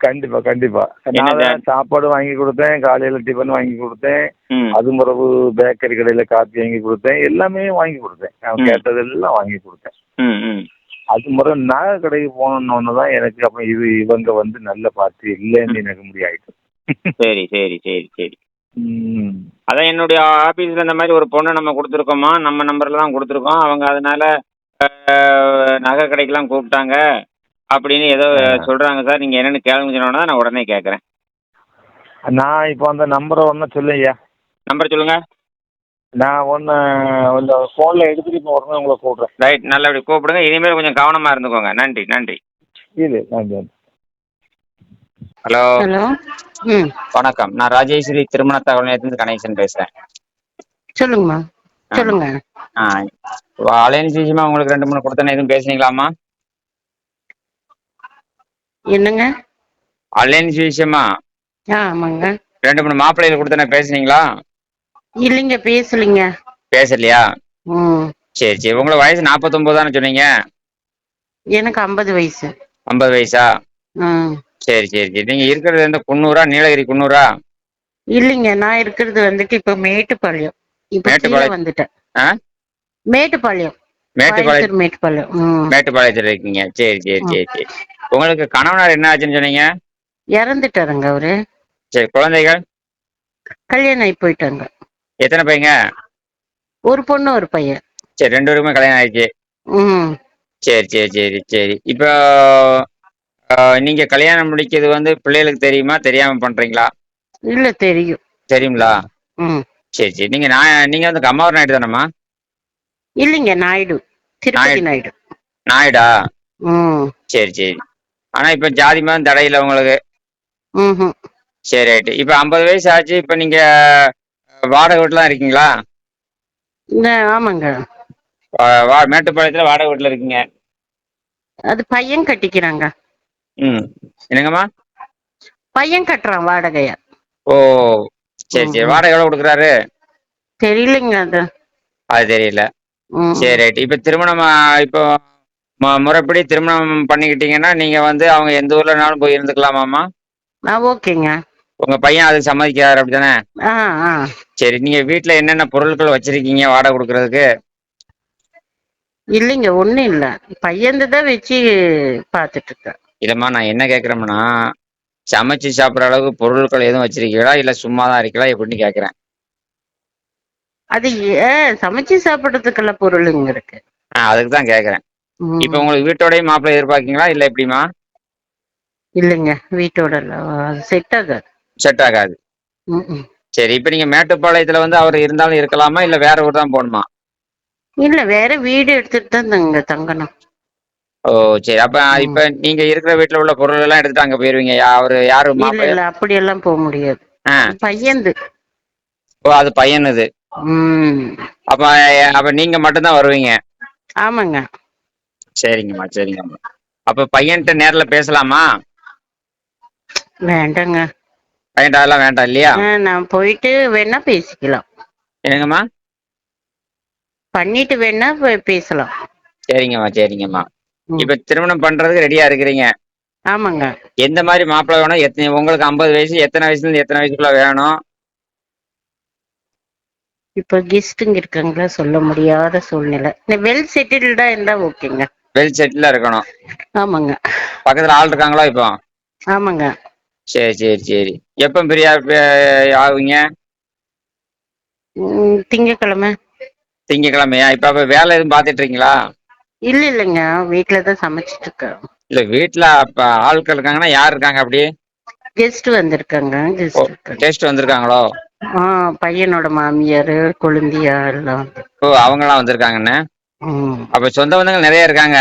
கண்டிப்பா கண்டிப்பா. என்ன நான் சார்? தான் சாப்பாடு வாங்கி கொடுத்தேன், காலையில டிஃபன் வாங்கி கொடுத்தேன், ம் அது பிறகு பேக்கரி கடையில காப்பி வாங்கி கொடுத்தேன், எல்லாமே வாங்கி கொடுத்தேன். அவன் ம் கேட்டதெல்லாம் வாங்கி கொடுத்தேன். ம் ம். அது முறை நகை கடைக்கு போனோன்னு தான் எனக்கு அப்ப இவங்க நல்ல பார்ட்டி இல்லைன்னு எனக்கு முடியாயிட்டு. சரி சரி சரி சரி. ம். அதான் என்னுடைய ஆபீஸ்ல இந்த மாதிரி ஒரு பொண்ணு நம்ம கொடுத்துருக்கோமா, நம்ம நம்பர்ல தான் கொடுத்துருக்கோம். அவங்க அதனால நகை கடைக்கெல்லாம் கூப்பிட்டாங்க அப்படின்னு ஏதோ சொல்றாங்க சார். நீங்க என்னன்னு கேளுங்க சொன்னோன்னா நான் உடனே கேட்குறேன். நான் இப்போ அந்த நம்பரை சொல்லையா. நம்பர் சொல்லுங்க. நான் இந்த ஃபோனில் எடுத்துட்டு இப்போ உடனே உங்களை கூப்பிட்றேன். ரைட், நல்லபடி கூப்பிடுங்க. இனிமேல் கொஞ்சம் கவனமா இருந்துக்கோங்க. நன்றி நன்றி. இது நன்றி. ஹலோ. ஹலோ. ம். வணக்கம். நான் ராஜேஸ்வரி திருமண தகவல் நிலையத்திலிருந்து கணேசன் பேசுறேன். சொல்லுங்கம்மா. ஆமா. சொல்லுங்க. ஆ அலையன்ஸ் விஷயமா உங்களுக்கு 2 3 கொடுத்தேன்னு எதுவும் பேசுனீங்களாம்மா? என்னங்க? அலையன்ஸ் விஷயமா ஆமாங்க. 2 3 மாப்பிள்ளைகள் கொடுத்தேன்னு பேசுனீங்களா? இல்லைங்க, பேசலைங்க. பேசலையா? ம். சரி சரி. உங்களை வயசு 49 தானே சொன்னீங்க? எனக்கு 50 வயசு. 50 வயசா? ம். சரி சரி சரி. நீங்க இருக்கிறது எந்த குன்னூரா, நீலகிரி குன்னூரா? இல்லைங்க, நான் இருக்கிறது இப்போ மேட்டுப்பாளையம். இப்போ கீழே மேட்டுப்பாளையம். வந்துட்டேன். ஆ மேட்டுப்பாளையம். மேட்டுப்பாளையம். கோயம்புத்தூர் மேட்டுப்பாளையம். ம். மேட்டுப்பாளையத்தில் இருக்கீங்க. சரி சரி ம். சரி சரி. உங்களுக்கு கணவனார் என்ன ஆச்சுன்னு சொன்னீங்க? இறந்துட்டாருங்க அவரு. சரி. குழந்தைகள்? கல்யாணம் ஆகி போயிட்டாங்க. எத்தனை பையங்க? ஒரு பொண்ணு ஒரு பையன். சரி, 2 பேருக்குமே கல்யாணம் ஆயிடுச்சு. ம். சரி சரி சரி சரி. இப்போ நீங்க கல்யாணம் முடிக்கிறது பிள்ளைகளுக்கு தெரியுமா, தெரியாம பண்றீங்களா? இல்லை, தெரியும். தெரியுங்களா? ம். சரி சரி. நீங்க கம்மாவூர் நாயுடு தானம்மா? இல்லைங்க, நாயுடு. திருப்பதி நாயுடு. நாயுடு. நாயுடா? ம். சரி சரி. ஆனா இப்ப ஜாதி மதம் தடையில்லை உங்களுக்கு? ம். சரி ரைட்டு. இப்ப 50 வயசு ஆச்சு. இப்ப நீங்க வாடகை வீட்டுல இருக்கீங்களா? ஆமாங்க. மேட்டுப்பாளையத்துல வாடகை வீட்டுல இருக்கீங்க. அது பையன் கட்டிக்கிறாங்க. ம். என்னங்கம்மா? பையன் கட்டுறான் வாடகைய. ஓ சரி ம், சரி. ம். வாடகை எவ்வளவு கொடுக்குறாரு? தெரியலைங்க அது. அது தெரியல. ம், சரி ம். ரைட்டு. இப்ப திருமணம் இப்போ முறைப்படி திருமணம் பண்ணிக்கிட்டீங்கன்னா நீங்க அவங்க எந்த ஊர்லனாலும் போய் இருந்துக்கலாமாம்மா? ஓகேங்க. உங்க பையன் அதுக்கு சம்மதிக்கிறாரு அப்படித்தானே? ஆ, ஆ. சரி. நீங்க வீட்டுல என்னென்ன பொருட்கள் வச்சிருக்கீங்க வாடகை கொடுக்கறதுக்கு? இல்லைங்க, ஒண்ணும் இல்ல. பையன் தான் வச்சு பார்த்துட்டு இருக்கேன். இல்லம்மா, நான் என்ன கேட்கறேன்னா, சமைச்சு சாப்பிட்ற அளவுக்கு பொருட்கள் எதுவும் வச்சிருக்கீங்களா, இல்ல சும்மா தான் இருக்கீங்களா எப்படின்னு கேட்கறேன். அது சமைச்சு சாப்பிடுறதுக்கெல்லாம் பொருளுங்க இருக்கு. அதுக்கு தான் கேட்கறேன். இப்ப ம். உங்களுக்கு வீட்டோடய மாப்பிள்ளை எதிர்பார்க்கீங்களா, இல்ல எப்படிமா? இல்லைங்க, வீட்டோட செட் ஆகாது. செட் ஆகாது. ம், ம். சரி. இப்ப நீங்க மேட்டுப்பாளையத்துல அவர் இருந்தாலும் இருக்கலாமா, இல்ல வேற ஊர் தான் போகணுமா? இல்ல, வேற வீடு எடுத்துட்டு தான் தங்கணும். ஓ சரி. அப்ப ம். இப்ப நீங்க இருக்கிற வீட்டுல உள்ள பொருள் எல்லாம் எடுத்துட்டு அங்க போயிருவீங்க. அவரு யாரு இல்ல மாப்பிள்ளை? இல்ல, அப்படியெல்லாம் போக முடியாது. ஆ. பையன்து. ஓ, அது பையனுது. ம். அப்ப அப்ப நீங்க மட்டும்தான் வருவீங்க? ஆமாங்க. சரிங்கம்மா சரிங்கம்மா. அப்ப பையன்கிட்ட நேர்ல பேசலாமா? வேண்டாங்க. பையன்கிட்ட அதெல்லாம் வேண்டாம் இல்லையா? நான் போயிட்டு வேணா பேசிக்கலாம். என்னங்கம்மா? பண்ணிட்டு வேணா பேசலாம். சரிங்கம்மா சரிங்கம்மா. ம். இப்ப திருமணம் பண்றதுக்கு ரெடியா இருக்கிறீங்க? ஆமாங்க. எந்த மாதிரி மாப்பிள்ளை வேணும்? உங்களுக்கு 50 வயசு, எத்தனை வயசுல இருந்து எத்தனை வயசுக்குள்ள வேணும்? இப்போ கெஸ்ட்டுங்க இருக்காங்களா, சொல்ல முடியாத சூழ்நிலை. வெல் செட்டில்டா இருந்தா ஓகேங்க. வெல் செட்டிலா இருக்கணும். ஆமாங்க. பக்கத்துல ஆள் இருக்காங்களா இப்போ? ஆமாங்க. சரி சரி சரி. எப்போ ஃப்ரீயா ஆகுவீங்க? திங்கக்கிழமை. திங்கக்கிழமையா? இப்போ அப்போ வேலை எதுவும் பார்த்துட்டு இருக்கீங்களா? இல்லைங்க, வீட்டில தான் சமைச்சிட்டு இருக்கேன். இல்லை வீட்டில் அப்போ ஆட்கள் இருக்காங்கன்னா யார் இருக்காங்க அப்படி? கெஸ்ட் வந்திருக்காங்க, ஓ, கெஸ்ட் இருக்காங்க. டெஸ்ட் வந்திருக்காங்களோ? பையனோட மாமியார், கொழுந்தியா எல்லாம் ஓ, அவங்களாம் வந்திருக்காங்கண்ணே. ம். அப்போ சொந்த பந்தங்கள் நிறைய இருக்காங்க.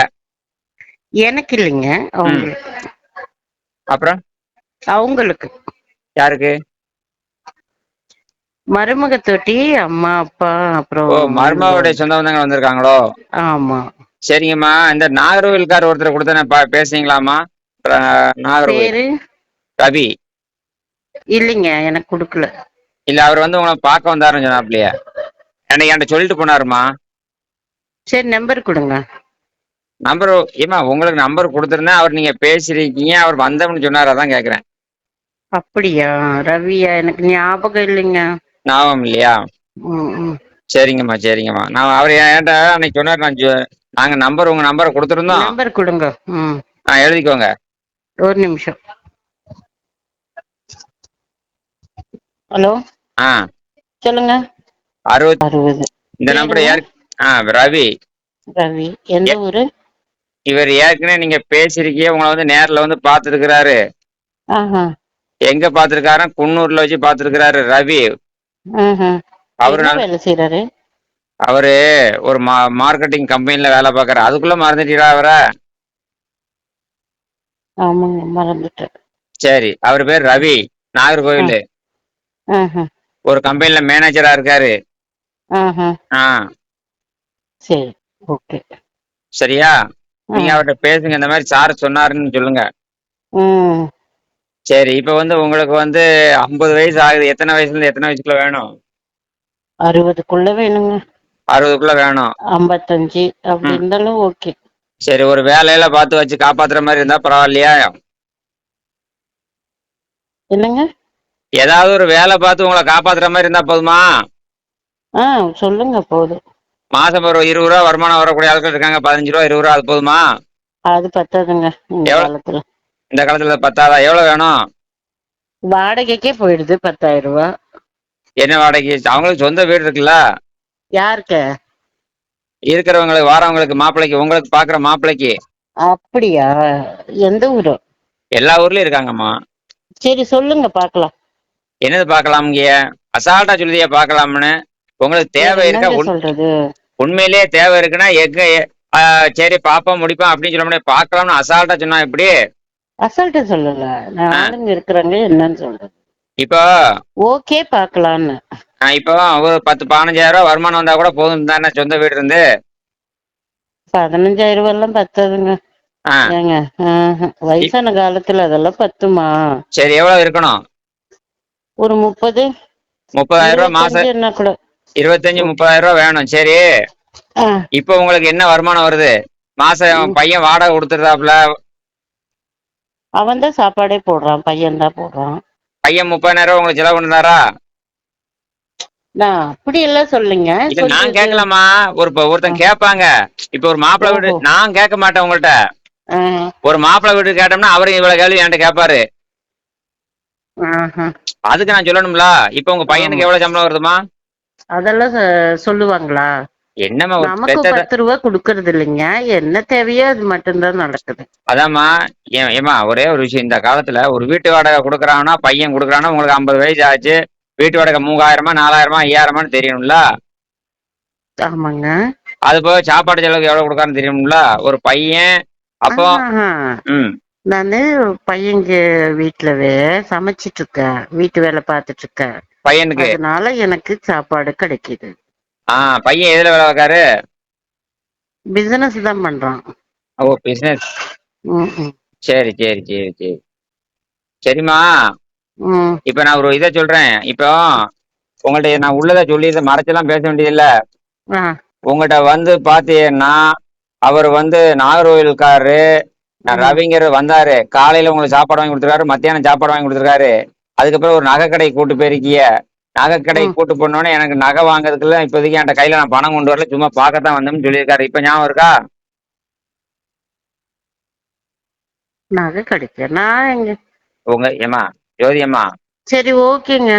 எனக்கு இல்லைங்க, ம். அவங்களுக்கு. அப்புறம் அவங்களுக்கு யாருக்கு? மருமக தொட்டி, அம்மா அப்பா அப்புறம் ஓ, மருமாவுடைய சொந்த பந்தங்கள் வந்திருக்காங்களோ? ஆமா. சரிங்கம்மா. இந்த நாகர்கோவில்கார் ஒருத்தர் கொடுத்தேன் பேசுனீங்களாம்மா? நாகர்கோவில் பேரு ரவி. இல்லைங்க, எனக்கு கொடுக்கல. இல்ல அவர் வந்து உங்களை பார்க்க வந்தாருன்னு சொன்னாப்லையே. என்கிட்ட சொல்லிட்டு போனாருமா. சரி, நம்பர் கொடுங்க. நம்பர் ஏமா உங்களுக்கு நம்பர் கொடுத்துருந்தேன். அவர் நீங்க பேசிருக்கீங்க, அவர் வந்தோம்னு சொன்னார், அதான் கேட்குறேன். அப்படியா? ரவியா? எனக்கு ஞாபகம் இல்லைங்க. ஞாபகம் இல்லையா? ம், ம். சரிங்கம்மா சரிங்கம்மா. நான் அவர் என்கிட்ட அன்னைக்கு சொன்னார். நாங்க உங்க நம்பரை கொடுத்துருந்தோம். நம்பர் கொடுங்க. ம். எழுதிக்கோங்க. ஒரு நிமிஷம். ஹலோ, ஆ, சொல்லுங்க. 60. இந்த நம்பர் ரவி. ரவி, எந்த ஊரு? இவர் ஏற்கனவே நீங்க பேசிருக்கீங்க, உங்களை வந்து நேர்ல வந்து பார்த்துருக்கிறாரு. ஆஹா. எங்க பார்த்துருக்காரு? குன்னூர்ல வச்சு பார்த்துருக்கிறாரு ரவி. ஆஹா. அவரு என்ன வேலை செய்யறாரு? அவரு ஒரு மார்க்கெட்டிங் கம்பெனில வேலை பார்க்கறாரு. அதுக்குள்ள மறந்துட்டீங்களா அவரை? ஆமாங்க, மறந்துட்டேன். சரி, அவர் பேர் ரவி. நாகர்கோவில் ஆஹா. ஒரு கம்பெனில மேனேஜரா இருக்காரு. ஆஹா. ஆ, சரி, ஓகே. சரியா? நீங்க அவர்கிட்ட பேசுங்க, இந்த மாதிரி சார் சொன்னாருன்னு சொல்லுங்க. ம். சரி, இப்ப வந்து உங்களுக்கு வந்து 50 வயசு ஆகுது. எத்தனை வயசுல இருந்து எத்தனை வயசுக்குள்ள வேணும்? 60க்குள்ள வேணுங்க. 60க்குள்ள வேணும். 55 அப்படி ம். இருந்தாலும் ஓகே. சரி, ஒரு வேலையில பார்த்து வச்சு காப்பாத்துற மாதிரி இருந்தா பரவாயில்லையா? என்னங்க? ஏதாவது ஒரு வேலை பார்த்து உங்களை காப்பாத்துற மாதிரி இருந்தா போதுமா? ஆ, சொல்லுங்க, போதும். மாசம் ஒரு 20 ரூபா வருமானம் வரக்கூடிய ஆட்கள் இருக்காங்க. 15 ரூபா 20 ரூபா, அது போதுமா? அது பத்தாதுங்க இந்த எவ்வளவு? காலத்துல. இந்த காலத்துல பத்தாதா? எவ்வளவு வேணும்? வாடகைக்கே போயிடுது 10,000 ரூபாய். என்ன வாடகை? அவங்களுக்கு சொந்த வீடு இருக்குல்ல. யாருக்கு? இருக்கிறவங்களுக்கு, வாரவங்களுக்கு, மாப்பிள்ளைக்கு, உங்களுக்கு பாக்குற மாப்பிள்ளைக்கு. அப்படியா? எந்த ஊரு? எல்லா ஊர்லயும் இருக்காங்கம்மா. சரி, சொல்லுங்க பாக்கலாம். என்னது பார்க்கலாம்ங்க? அசால்ட்டா சொல்லுதியா பார்க்கலாம்னு. உங்களுக்கு தேவை இருக்கா? என்னங்க சொல்றது? உண்மையிலேயே தேவை இருக்குன்னா எங்க சரி பாப்போம் முடிப்போம் அப்படின்னு சொல்ல முடியாது. பார்க்கலாம்னு அசால்ட்டா சொன்னா எப்படி? அசால்ட்டா சொல்லல, நான் ஆளுங்க இருக்கிறாங்க, என்னன்னு சொல்றது. இப்போ ஓகே, பாக்கலான்னு. இப்போ ஒரு 10-15 ரூபா வருமானம் வந்தா கூட போதும் தானே, சொந்த வீடு இருந்து. 15,000 ரூபாய் எல்லாம் பத்தாதுங்க. ஆ, ஏங்க, வயசான காலத்துல அதெல்லாம் பத்துமா? சரி, எவ்வளவு இருக்கணும்? ஒரு 30, 30,000 ரூபா மாசம். 25 என்ன கூட. 25, 30,000 ரூபா வேணும். சரி, ஆ, இப்போ உங்களுக்கு என்ன வருமானம் வருது மாசம்? பையன் வாடகை கொடுத்துருதாப்புல. அவன் தான் சாப்பாடே போடுறான், பையன் தான் போடுறான். பையன் 30,000 ரூபா உங்களுக்கு செலவு பண்ணுறாரா? நான் அப்படி எல்லாம் சொல்லுங்க. இல்ல, நான் கேட்கலாமா? ஒருத்தன் கேட்பாங்க. இப்ப ஒரு மாப்பிள்ளை வீடு, ஓஹோ. நான் கேட்க மாட்டேன் உங்கள்கிட்ட. ஆ, ஒரு மாப்பிள்ளை வீடு கேட்டோம்னா அவரும் இவ்வளவு கேள்வி என்கிட்ட கேட்பாரு. ஆஹா. அதுக்கு நான் சொல்லணும்ல. இப்ப உங்க பையனுக்கு எவ்வளவு சம்பளம் வருதுமா? அதெல்லாம் சொல்லுவாங்களா? என்னம்மா நமக்கு 10 ரூபா குடுக்கறது இல்லைங்க, என்ன தேவையோ அது மட்டும்தான் நடக்குது. அதாம்மா. ஏமா ஒரே ஒரு விஷயம், இந்த காலத்துல ஒரு வீட்டு வாடகை கொடுக்குறாங்கன்னா, பையன் கொடுக்குறான்னா, உங்களுக்கு 50 வயசு ஆச்சு, வீட்டு வாடகை 3000, 4000, 5000 தெரியணும்ல. ஆமாங்க. அது போக சாப்பாடு செலவுக்கு எவ்வளவு கொடுக்காருன்னு தெரியணும்ல ஒரு பையன். அப்போ ம் நானு பையங்க வீட்டுலவே சமைச்சிட்டு இருக்கேன், வீட்டு வேலை பார்த்துட்டு இருக்கேன். பையனுக்கு அதனால எனக்கு சாப்பாடு கிடைக்குது. பையன் எதுல வேலை பார்க்காரு? பிசினஸ் தான் பண்றான். ஓ, பிசினஸ். ம், சரி சரி சரி சரி. சரிம்மா. ம். இப்ப நான் ஒரு இதை சொல்றேன். இப்போ உங்கள்ட்ட நான் உள்ளதை சொல்லி இதை மறைச்செல்லாம் பேச வேண்டியதில்ல. ஆ, உங்கள்கிட்ட வந்து பாத்தீங்கன்னா அவர் வந்து நாகர்கோவில்காரரு. ரவிங்கர் வந்தாரு. காலையில உங்களுக்கு சாப்பாடு வாங்கி கொடுத்துருக்காரு, மத்தியானம் சாப்பாடு வாங்கி கொடுத்துருக்காரு. அதுக்கப்புறம் ஒரு நகைக்கடை கூட்டு போயிருக்கிய. நகைக்கடை கூட்டு போனோடனே எனக்கு நகை வாங்குறதுக்குள்ள இப்போதைக்கு என்கிட்ட கையில நான் பணம் கொண்டு வரல, சும்மா பார்க்கத்தான் வந்தோம்னு சொல்லியிருக்காரு. இப்ப ஞாபகம் இருக்கா? நகை கிடைக்க நான் எங்க? ஏமா ஜோதி அம்மா, சரி ஓகேங்க.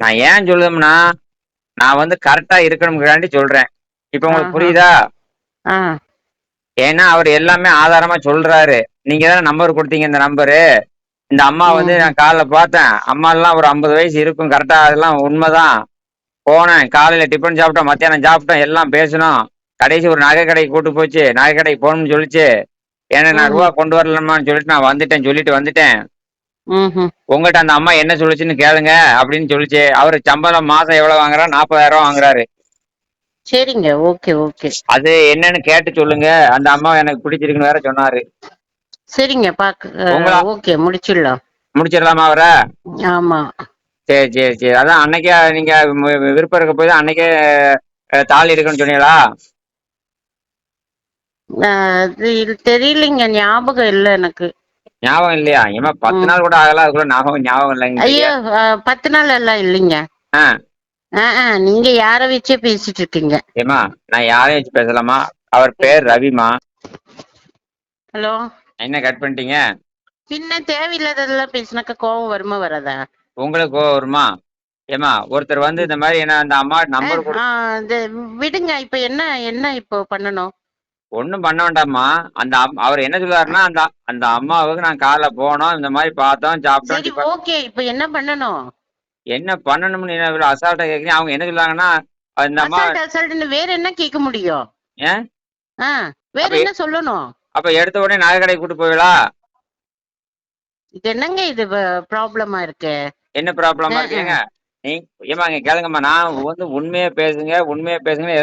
நான் ஏன் சொல்லுதோம்னா நான் வந்து கரெக்டா இருக்கணுங்காண்டி சொல்றேன். இப்ப உங்களுக்கு ஆஹா. புரியுதா? ஆ. ஏன்னா அவர் எல்லாமே ஆதாரமா சொல்றாரு. நீங்க தானே நம்பர் கொடுத்தீங்க இந்த நம்பரு. இந்த அம்மா வந்து ம். நான் காலைல பார்த்தேன். அம்மாலாம் ஒரு 50 வயசு இருக்கும் கரெக்டா, அதெல்லாம் உண்மைதான். போனேன் காலையில டிஃபன் சாப்பிட்டோம், மத்தியானம் சாப்பிட்டோம், எல்லாம் பேசினோம். கடைசி ஒரு நகை கடைக்கு கூட்டு போச்சு. நகை கடைக்கு போகணும்னு சொல்லிச்சு. ஏன்னா நான் ரூபா ம். கொண்டு வரலம்மான்னு சொல்லிட்டு நான் வந்துட்டேன், சொல்லிட்டு வந்துட்டேன். ம். உங்கள்கிட்ட அந்த அம்மா என்ன சொல்லுச்சுன்னு கேளுங்க அப்படின்னு சொல்லிச்சு. அவரு சம்பளம் மாசம் எவ்வளவு வாங்குறாரு? 40,000 வாங்குறாரு. சரிங்க. Okay, okay. அது என்னன்னு கேட்டு சொல்லுங்க. அந்த அம்மா எனக்கு பிடிச்சிருக்குன்னு வேற சொன்னாரு. சரிங்க. உங்களா ஓகே முடிச்சிடலாம். முடிச்சிடலாமா அவரை? ஆமா. சரி சரி சரி. அதான் அன்னைக்கே நீங்க விருப்பம் இருக்க போய் தான் அன்னைக்கே தாலி இருக்குன்னு சொன்னீங்களா? இது தெரியலைங்க. ஞாபகம் இல்ல எனக்கு. ஞாபகம் இல்லையா? ஏமா 10 ம். நாள் கூட ஆகல, அதுக்குள்ள ஞாபகம் இல்லைங்கிறீங்க. ஐயோ! 10 நாள் எல்லாம் இல்லைங்க. ஆ. நீங்க யார வச்சே பேசிட்டு இருக்கீங்க. ஏமா நான் யாரையும் வச்சு பேசலாமா? அவர் பேர் ரவிமா. ஹலோ. என்ன கட் பண்ணிட்டீங்க? பின்ன தேவையில்லாததெல்லாம் பேசினாக்க கோவம் வருமா வராதா? உங்களுக்கு கோவம் வருமா? ஏமா ஒருத்தர் வந்து இந்த மாதிரி என்ன அந்த அம்மா நம்பர் ஆ, இது விடுங்க. இப்ப என்ன என்ன இப்போ பண்ணணும்? ஒன்றும் பண்ண வேண்டாம்மா. அந்த அவர் என்ன சொல்லுவாருன்னா அந்த அந்த அம்மாவுக்கு நான் காலைல போனோம், இந்த மாதிரி பார்த்தோம், சாப்பிட்டோம், சரி டிஃபன். ஓகே. இப்ப என்ன பண்ணணும்? என்ன பண்ணணும்னு என்ன இவ்வளவு அசால்ட்டா கேட்குறீங்க? அவங்க என்ன சொல்லுவாங்கன்னா அந்த அம்மா அசால்ட்னு வேற என்ன கேட்க முடியும்? ஏன் ஆ, வேற அப்ப என்ன சொல்லணும்? அப்ப எடுத்த உடனே நகை கடைக்கு கூட்டு போவீங்களா? இது என்னங்க இது ப்ராப்ளமா இருக்கு? என்ன ப்ராப்ளமா அ, இருக்கு? அ. ஏங்க நீ ஏமா இங்க கேளுங்கம்மா. நான் வந்து உண்மையா பேசுங்க, உண்மையா பேசுங்க.